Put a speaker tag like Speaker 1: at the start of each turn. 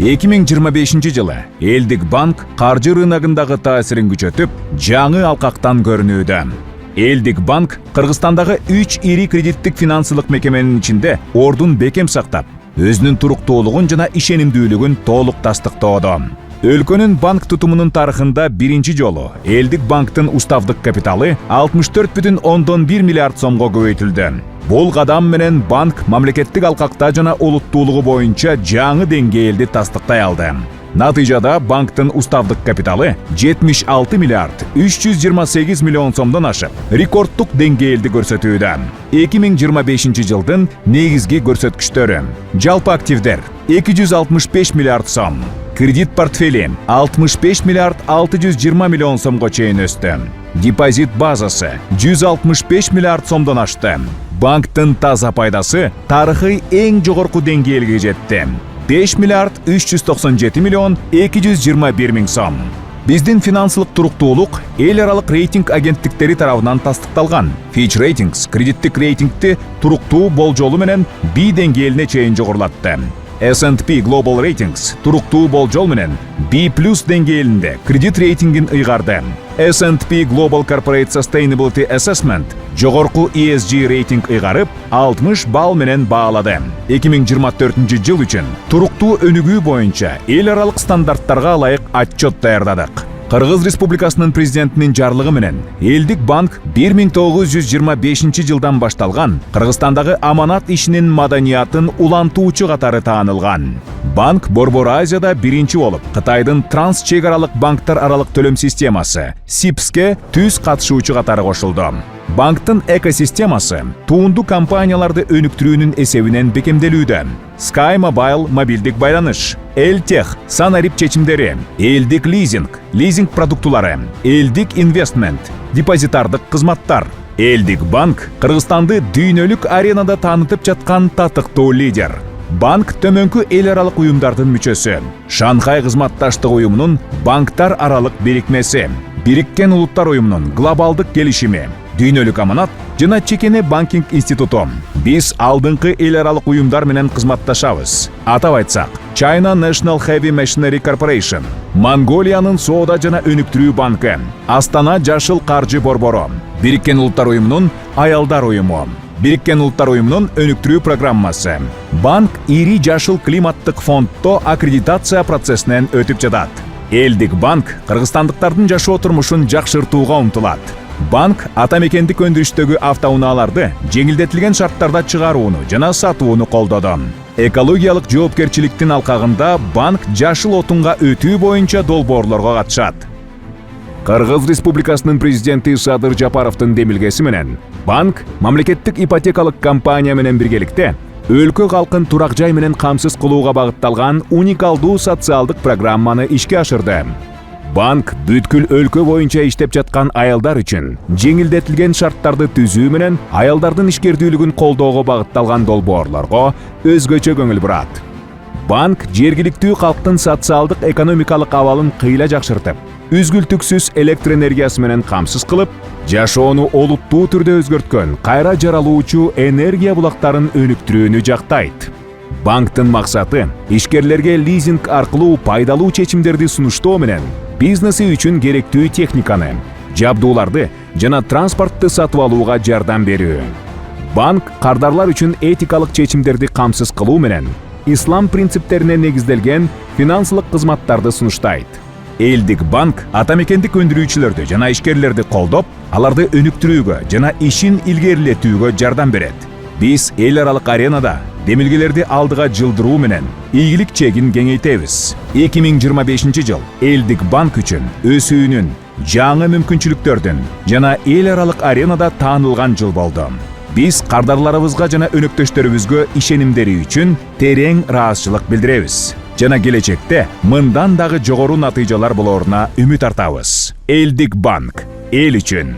Speaker 1: 2025-жылы Элдик банк каржы рыногундагы таасирин күчөтүп, жаңы алкактан көрүнүүдө. Элдик банк Кыргызстандагы 3 ири кредиттик финансылык мекеменин ичинде ордун бекем сактап, өзүнүн туруктуулугун жана ишенимдүүлүгүн толук тастыктоодо. Өлкөнүн банк тутумунун тарыхында биринчи жолу Элдик банктын уставдык капиталы 64,1 миллиард сомго көбөйтүлдү. Бул кадам менен банк мамлекеттик алкакта жана олуттуулугу боюнча жаңы деңгээлди тастыктай алды. Натыйжада банктын уставдык капиталы 76 миллиард 328 миллион сомдон ашып, рекордтук деңгээлди көрсөтүүдө. 2025 жылдын негизги көрсөткүчтөрү: жалпы активдер 265 миллиард сом, кредит портфели 65 миллиард 620 миллион сомго чейин өстү. Депозит базасы 165 миллиард сомдон ашты. Банктын таза пайдасы тарыхый эң жогорку деңгээлге жетти. 5 миллиард 397 миллион 221 миң сом. Биздин финансылык туруктуулук эл аралык рейтинг агенттиктери тарабынан тастыкталган. Fitch Ratings кредиттик рейтингти туруктуу болжолу менен B деңгээлине чейин жогорулатты. S&P Global Ratings туруктуу болжол менен B+ деңгээлинде кредит рейтингин ыйгарды. S&P Global Corporate Sustainability Assessment жогорку ESG рейтинг ыйгарып 60 балл менен баалады. 2024 жыл үчүн туруктуу өнүгүү боюнча эл аралык стандарттарга ылайык отчет даярдадык. Кыргыз Республикасынын президентинин жарлыгы менен Элдик банк 1925 жылдан башталган Кыргызстандагы аманат ишинин маданиятын улантуучу катары таанылган. Банк Борбор Азияда биринчи болуп, Кытайдын транс чек аралык банктар аралык төлөм системасы (CIPS)ке түз катышуучу катары кошулду. Банктын экосистемасы туунду компанияларды өнүктүрүүнүн эсебинен бекемделүүдө. Sky Mobile мобилдик байланыш, Элтех санарип чечимдери, Элдик лизинг, лизинг продуктулары, Элдик инвестмент, депозитардык кызматтар. Элдик банк Кыргызстанды дүйнөлүк аренада таанытып жаткан татыктуу лидер. Банк төмөнкү эл аралык уюмдардын мүчөсү, Шанхай кызматташтык уюмунун банктар аралык бирикмеси, Бириккен Улуттар уюмунун глобалдык келишими, дүйнөлүк аманат жана чекене банкинг институту. Биз алдыңкы эл аралык уюмдар менен кызматташабыз. Атап айтсак, China National Heavy Machinery Corporation, Монголиянын соода жана өнүктүрүү банкы, Астана Жашыл каржы борбору, Бириккен Улуттар уюмунун аялдар уюму, Бириккен Улуттар уюмунун өнүктүрүү программасы. Банк ири жашыл климаттык фонддо аккредитация процессинен өтүп жатат. Элдик банк кыргызстандыктардын жашоо турмушун жакшыртууга умтулат. Банк атамекендик өндүрүштөгү автоунааларды жеңилдетилген шарттарда чыгарууну жана сатууну колдоду. Экологиялык жоопкерчиликтин алкагында банк жашыл отунга өтүү боюнча долбоорлорго катышат. Кыргыз Республикасынын президенти Садыр Жапаровдун демилгеси менен банк мамлекеттик ипотекалык компания менен биргеликте өлкө калкын турак жай менен камсыз кылууга багытталган уникалдуу социалдык программаны ишке ашырды. Банк бүткүл өлкө боюнча иштеп жаткан аялдар үчүн жеңилдетилген шарттарды түзүү менен аялдардын ишкердүүлүгүн колдоого багытталган долбоорлорго өзгөчө көңүл бурат. Банк жергиликтүү калктын социалдык экономикалык абалын кыйла жакшыртып, үзгүлтүксүз электр энергиясы менен камсыз кылып, жашоону олуттуу түрдө өзгөрткөн кайра жаралуучу энергия булактарын өнүктүрүүнү жактайт. Банктын максаты ишкерлерге лизинг аркылуу пайдалуу чечимдерди сунуштоо менен бизнеси үчүн керектүү техниканы, жабдууларды жана транспортты сатып алууга жардам берүү. Банк кардарлар үчүн этикалык чечимдерди камсыз кылуу менен ислам принциптерине негизделген финансылык кызматтарды сунуштайт. Элдик банк атамекендик өндүрүүчүлөрдү жана ишкерлерди колдоп, аларды өнүктүрүүгө жана ишин илгерилетүүгө жардам берет. Биз эл аралык аренада демилгелерди алдыга жылдыруу менен ийгилик чегин кеңейтебиз. 2025 жыл Элдик банк үчүн өсүүнүн, жаңы мүмкүнчүлүктөрдүн жана эл аралык аренада таанылган жыл болду. Биз кардарларыбызга жана өнөктөштөрүбүзгө ишенимдери үчүн терең ыраазычылык билдиребиз. Жана келечекте мындан дагы жогору натыйжалар болоруна үмүт артабыз. Элдик банк эл үчүн.